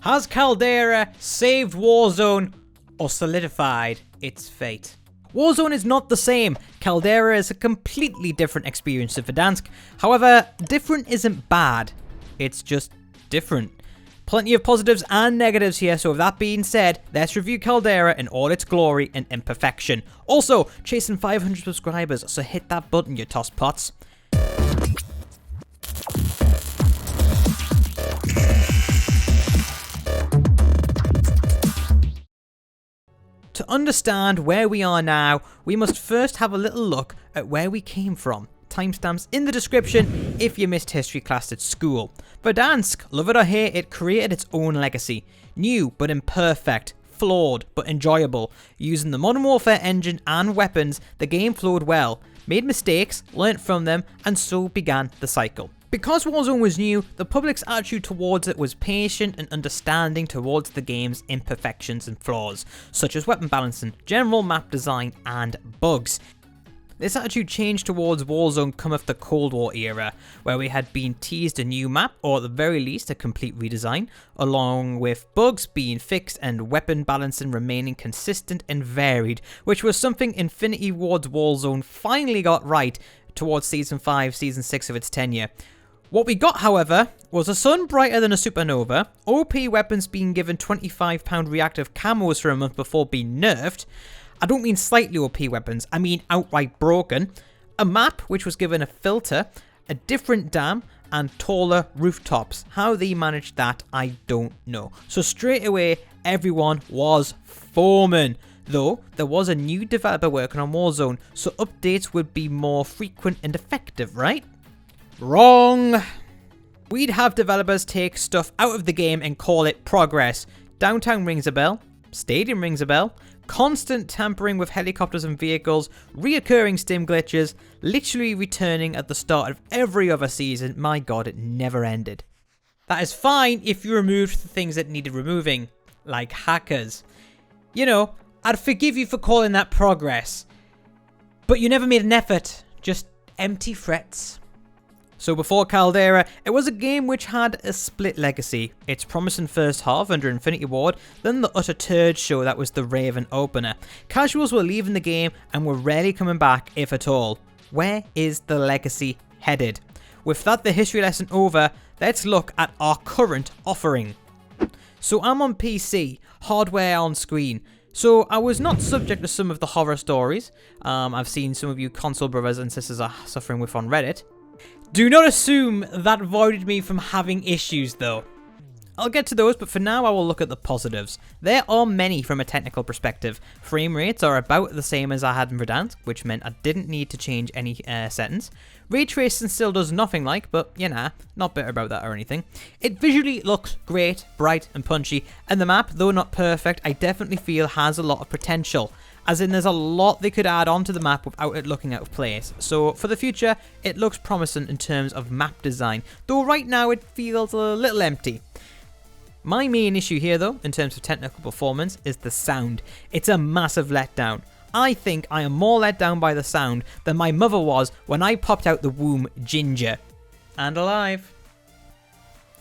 Has Caldera saved Warzone or solidified its fate? Warzone is not the same. Caldera is a completely different experience to Verdansk. However, different isn't bad. It's just different. Plenty of positives and negatives here, so with that being said, let's review Caldera in all its glory and imperfection. Also, chasing 500 subscribers, so hit that button, you tosspots. To understand where we are now, we must first have a little look at where we came from. Timestamps in the description if you missed history class at school. Verdansk, love it or hate it, created its own legacy. New but imperfect, flawed but enjoyable. Using the Modern Warfare engine and weapons, the game flowed well, made mistakes, learnt from them, and so began the cycle. Because Warzone was new, the public's attitude towards it was patient and understanding towards the game's imperfections and flaws, such as weapon balancing, general map design, and bugs. This attitude changed towards Warzone cometh the Cold War era, where we had been teased a new map, or at the very least a complete redesign, along with bugs being fixed and weapon balancing remaining consistent and varied, which was something Infinity Ward's Warzone finally got right towards Season 5, Season 6 of its tenure. What we got, however, was a sun brighter than a supernova, OP weapons being given £25 reactive camos for a month before being nerfed. I don't mean slightly OP weapons, I mean outright broken. A map which was given a filter, a different dam, and taller rooftops. How they managed that, I don't know. So straight away, everyone was foaming. Though, there was a new developer working on Warzone, so updates would be more frequent and effective, right? Wrong! We'd have developers take stuff out of the game and call it progress. Downtown rings a bell. Stadium rings a bell. Constant tampering with helicopters and vehicles. Reoccurring stim glitches. Literally returning at the start of every other season. My god, it never ended. That is fine if you removed the things that needed removing. Like hackers. You know, I'd forgive you for calling that progress. But you never made an effort. Just empty threats. So before Caldera, it was a game which had a split legacy. Its promising first half under Infinity Ward, then the utter turd show that was the Raven opener. Casuals were leaving the game and were rarely coming back, if at all. Where is the legacy headed? With that the history lesson over, let's look at our current offering. So I'm on PC, hardware on screen. So I was not subject to some of the horror stories I've seen some of you console brothers and sisters are suffering with on Reddit. Do not assume that avoided me from having issues though. I'll get to those, but for now I will look at the positives. There are many from a technical perspective. Frame rates are about the same as I had in Verdansk, which meant I didn't need to change any settings. Ray tracing still does nothing like, but you know, not bitter about that or anything. It visually looks great, bright and punchy, and the map, though not perfect, I definitely feel has a lot of potential. As in, there's a lot they could add onto the map without it looking out of place. So for the future, it looks promising in terms of map design, though right now it feels a little empty. My main issue here though, in terms of technical performance, is the sound. It's a massive letdown. I think I am more let down by the sound than my mother was when I popped out the womb ginger. And alive.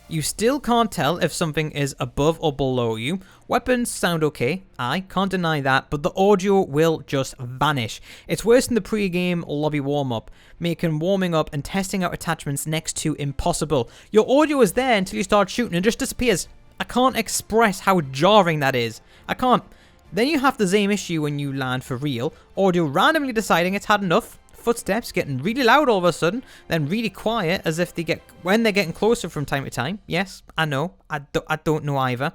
You still can't tell if something is above or below you. Weapons sound okay, I can't deny that, but the audio will just vanish. It's worse than the pre-game lobby warm-up, making warming up and testing out attachments next to impossible. Your audio is there until you start shooting and just disappears. I can't express how jarring that is. I can't. Then you have the same issue when you land for real, audio randomly deciding it's had enough, footsteps getting really loud all of a sudden, then really quiet as if when they're getting closer from time to time. Yes, I know, I don't know either.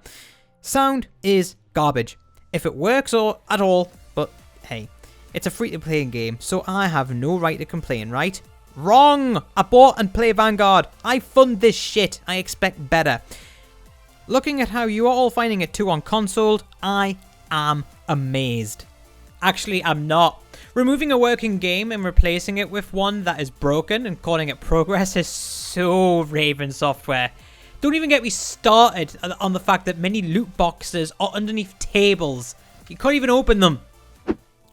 Sound is garbage, if it works or at all, but hey, it's a free-to-play game, so I have no right to complain, right? Wrong! I bought and play Vanguard. I fund this shit. I expect better. Looking at how you are all finding it too on console, I am amazed. Actually, I'm not. Removing a working game and replacing it with one that is broken and calling it progress is so Raven Software. Don't even get me started on the fact that many loot boxes are underneath tables. You can't even open them.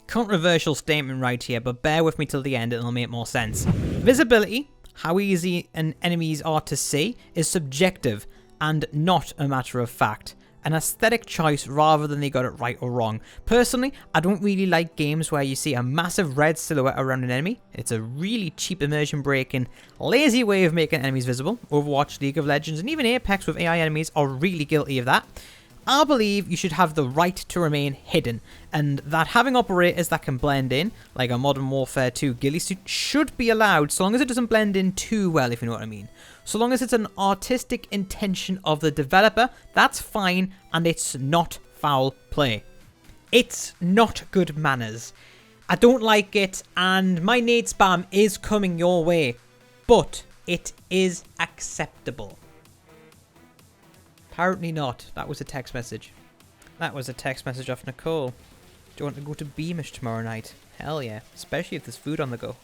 Controversial statement right here, but bear with me till the end and it'll make more sense. Visibility, how easy enemies are to see, is subjective. and not a matter of fact. An aesthetic choice rather than they got it right or wrong. Personally, I don't really like games where you see a massive red silhouette around an enemy. It's a really cheap immersion breaking, lazy way of making enemies visible. Overwatch, League of Legends, and even Apex with AI enemies are really guilty of that. I believe you should have the right to remain hidden, and that having operators that can blend in, like a Modern Warfare 2 ghillie suit, should be allowed so long as it doesn't blend in too well, if you know what I mean. So long as it's an artistic intention of the developer, that's fine, and it's not foul play. It's not good manners. I don't like it, and my nade spam is coming your way, but it is acceptable. Apparently not. That was a text message. That was a text message off Nicole. Do you want to go to Beamish tomorrow night? Hell yeah. Especially if there's food on the go.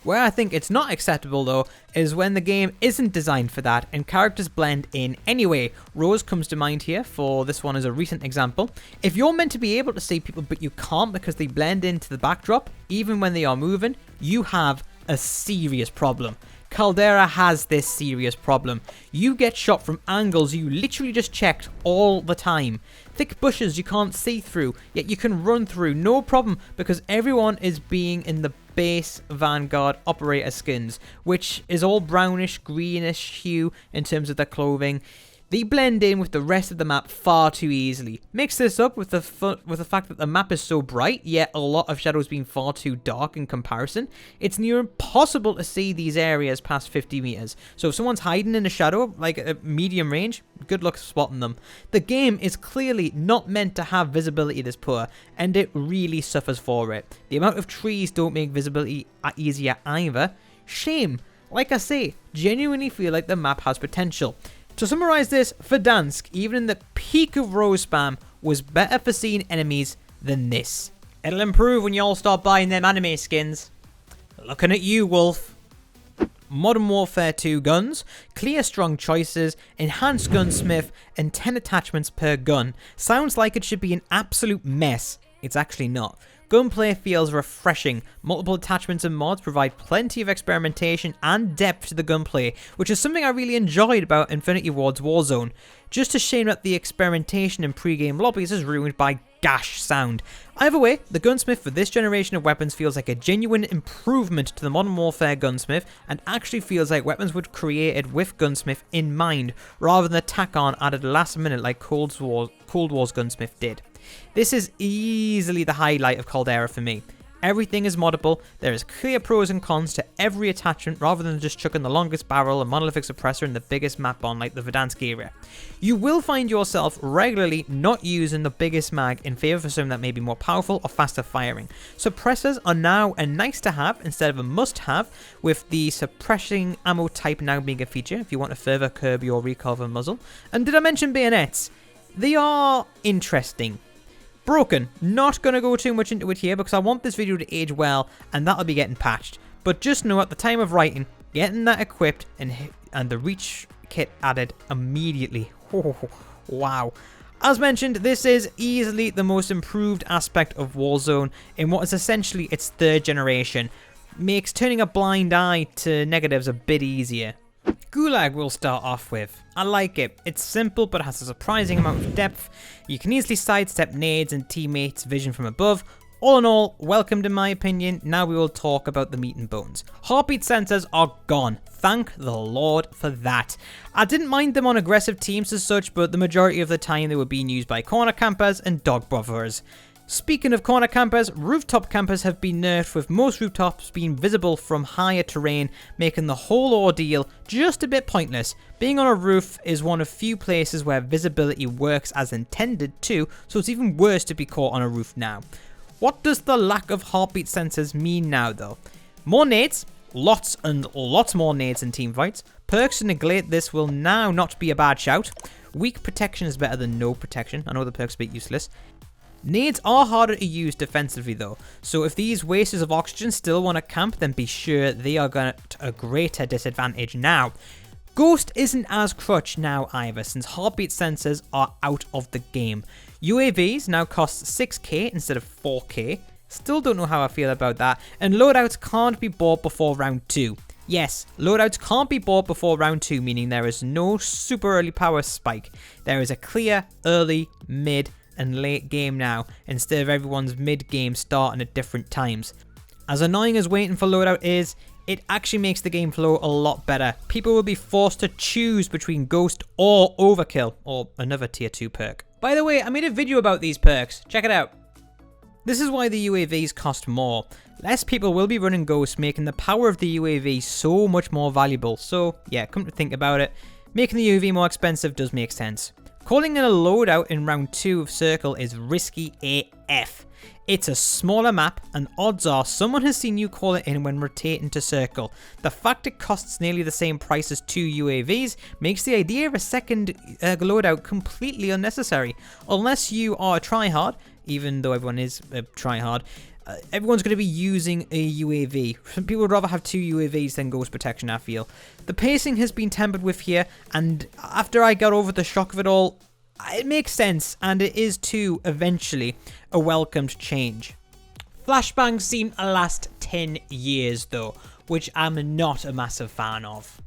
Where I think it's not acceptable though, is when the game isn't designed for that and characters blend in anyway. Rose comes to mind here, for this one as a recent example. If you're meant to be able to see people but you can't because they blend into the backdrop, even when they are moving, you have a serious problem. Caldera has this serious problem. You get shot from angles you literally just checked all the time. Thick bushes you can't see through, yet you can run through, no problem, because everyone is being in the base Vanguard operator skins, which is all brownish, greenish hue in terms of their clothing. They blend in with the rest of the map far too easily. Mix this up with the fact that the map is so bright, yet a lot of shadows being far too dark in comparison. It's near impossible to see these areas past 50 meters. So if someone's hiding in a shadow, like at medium range, good luck spotting them. The game is clearly not meant to have visibility this poor, and it really suffers for it. The amount of trees don't make visibility easier either. Shame. Like I say, genuinely feel like the map has potential. To summarise this, Verdansk, even in the peak of Rose spam, was better for seeing enemies than this. It'll improve when you all start buying them anime skins. Looking at you, Wolf. Modern Warfare 2 guns, clear strong choices, enhanced gunsmith, and 10 attachments per gun. Sounds like it should be an absolute mess. It's actually not. Gunplay feels refreshing. Multiple attachments and mods provide plenty of experimentation and depth to the gunplay, which is something I really enjoyed about Infinity Ward's Warzone. Just a shame that the experimentation in pre-game lobbies is ruined by gash sound. Either way, the gunsmith for this generation of weapons feels like a genuine improvement to the Modern Warfare gunsmith, and actually feels like weapons were created with gunsmith in mind, rather than the tack-on added last minute like Cold War's gunsmith did. This is easily the highlight of Caldera for me. Everything is moddable, there is clear pros and cons to every attachment rather than just chucking the longest barrel, a monolithic suppressor, and the biggest map on like the Verdansk area. You will find yourself regularly not using the biggest mag in favour of something that may be more powerful or faster firing. Suppressors are now a nice to have instead of a must have, with the suppressing ammo type now being a feature if you want to further curb your recoil of a muzzle. And did I mention bayonets? They are interesting. Broken. Not going to go too much into it here because I want this video to age well and that'll be getting patched. But just know at the time of writing, getting that equipped and the reach kit added immediately. Oh, wow. As mentioned, this is easily the most improved aspect of Warzone in what is essentially its third generation. Makes turning a blind eye to negatives a bit easier. Gulag we'll start off with. I like it. It's simple but has a surprising amount of depth. You can easily sidestep nades and teammates' vision from above. All in all, welcomed in my opinion. Now we will talk about the meat and bones. Heartbeat sensors are gone. Thank the Lord for that. I didn't mind them on aggressive teams as such, but the majority of the time they were being used by corner campers and dog brothers. Speaking of corner campers, rooftop campers have been nerfed, with most rooftops being visible from higher terrain, making the whole ordeal just a bit pointless. Being on a roof is one of few places where visibility works as intended too, so it's even worse to be caught on a roof now. What does the lack of heartbeat sensors mean now though? More nades, lots and lots more nades in teamfights. Perks to neglect this will now not be a bad shout. Weak protection is better than no protection. I know the perk's a bit useless. Nades are harder to use defensively though, so if these wasters of oxygen still want to camp, then be sure they are at a greater disadvantage now. Ghost isn't as crutch now either, since heartbeat sensors are out of the game. UAVs now cost 6k instead of 4k. Still don't know how I feel about that, and loadouts can't be bought before round 2. Yes, loadouts can't be bought before round 2, meaning there is no super early power spike. There is a clear early, mid, and late game now, instead of everyone's mid game starting at different times. As annoying as waiting for loadout is, it actually makes the game flow a lot better. People will be forced to choose between Ghost or Overkill, or another tier 2 perk. By the way, I made a video about these perks, check it out. This is why the UAVs cost more. Less people will be running Ghost, making the power of the UAV so much more valuable. So yeah, come to think about it, making the UAV more expensive does make sense. Calling in a loadout in round 2 of Circle is risky AF. It's a smaller map, and odds are someone has seen you call it in when rotating to Circle. The fact it costs nearly the same price as 2 UAVs makes the idea of a second loadout completely unnecessary. Unless you are a tryhard, even though everyone is a tryhard, everyone's going to be using a UAV. Some people would rather have 2 UAVs than Ghost Protection, I feel. The pacing has been tampered with here, and after I got over the shock of it all, it makes sense, and it is too, eventually, a welcomed change. Flashbangs seem to last 10 years though, which I'm not a massive fan of.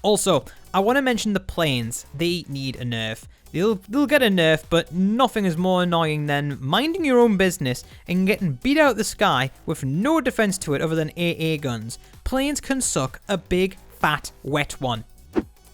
Also, I want to mention the planes. They need a nerf. They'll get a nerf, but nothing is more annoying than minding your own business and getting beat out of the sky with no defense to it other than AA guns. Planes can suck a big, fat, wet one.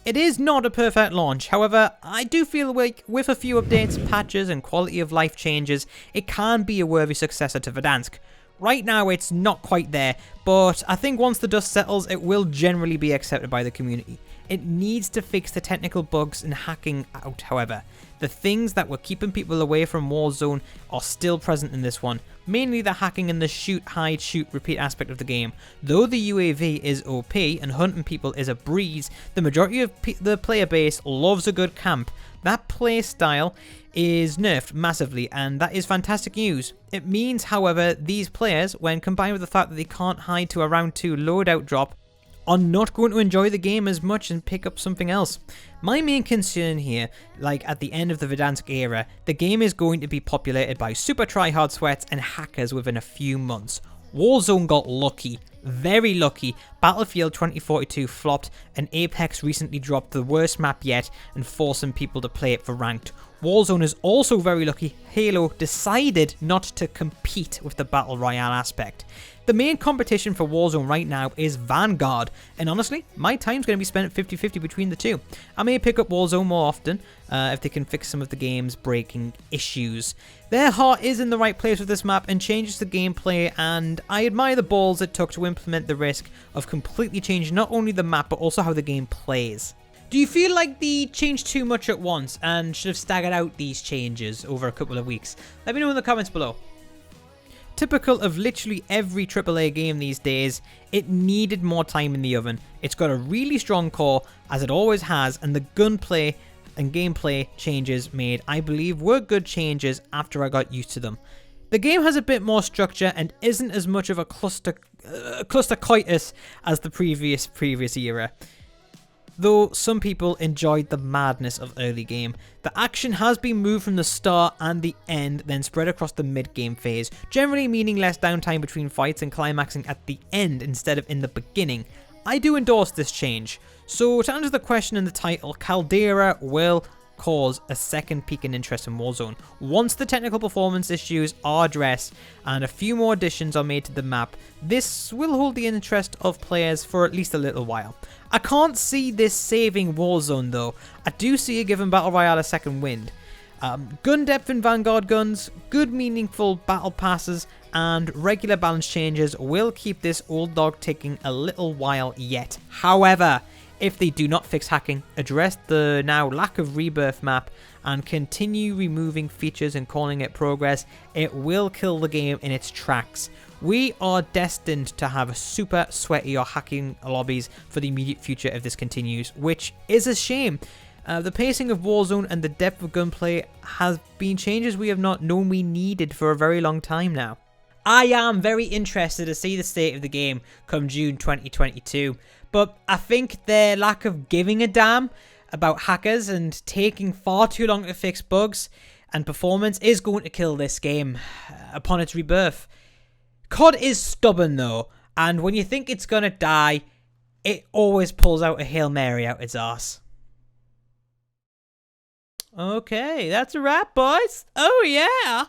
It is not a perfect launch, however, I do feel like with a few updates, patches, and quality of life changes, it can be a worthy successor to Verdansk. Right now it's not quite there, but I think once the dust settles, it will generally be accepted by the community. It needs to fix the technical bugs and hacking out, however. The things that were keeping people away from Warzone are still present in this one, mainly the hacking and the shoot, hide, shoot, repeat aspect of the game. Though the UAV is OP and hunting people is a breeze, the majority of the player base loves a good camp. That play style is nerfed massively, and that is fantastic news. It means, however, these players, when combined with the fact that they can't hide to a round 2 loadout drop, are not going to enjoy the game as much and pick up something else. My main concern here, like at the end of the Verdansk era, the game is going to be populated by super tryhard sweats and hackers within a few months. Warzone got lucky, very lucky. Battlefield 2042 flopped, and Apex recently dropped the worst map yet and forcing people to play it for ranked. Warzone is also very lucky. Halo decided not to compete with the Battle Royale aspect. The main competition for Warzone right now is Vanguard, and honestly, my time's going to be spent 50-50 between the two. I may pick up Warzone more often, if they can fix some of the game's breaking issues. Their heart is in the right place with this map and changes the gameplay, and I admire the balls it took to implement the risk of completely changing not only the map, but also how the game plays. Do you feel like they changed too much at once and should have staggered out these changes over a couple of weeks? Let me know in the comments below. Typical of literally every AAA game these days, it needed more time in the oven. It's got a really strong core, as it always has, and the gunplay and gameplay changes made, I believe, were good changes after I got used to them. The game has a bit more structure and isn't as much of a cluster coitus as the previous era. Though some people enjoyed the madness of early game. The action has been moved from the start and the end, then spread across the mid-game phase, generally meaning less downtime between fights and climaxing at the end instead of in the beginning. I do endorse this change. So to answer the question in the title, Caldera will cause a second peak in interest in Warzone once the technical performance issues are addressed and a few more additions are made to the map. This will hold the interest of players for at least a little while. I can't see this saving Warzone though. I do see it giving Battle Royale a second wind. Gun depth in Vanguard guns, good meaningful battle passes, and regular balance changes will keep this old dog ticking a little while yet. However, if they do not fix hacking, address the now lack of rebirth map, and continue removing features and calling it progress, it will kill the game in its tracks. We are destined to have super sweaty or hacking lobbies for the immediate future if this continues, which is a shame. The pacing of Warzone and the depth of gunplay has been changes we have not known we needed for a very long time now. I am very interested to see the state of the game come June 2022, but I think their lack of giving a damn about hackers and taking far too long to fix bugs and performance is going to kill this game upon its rebirth. COD is stubborn though, and when you think it's gonna die, it always pulls out a Hail Mary out its arse. Okay, that's a wrap, boys. Oh, yeah.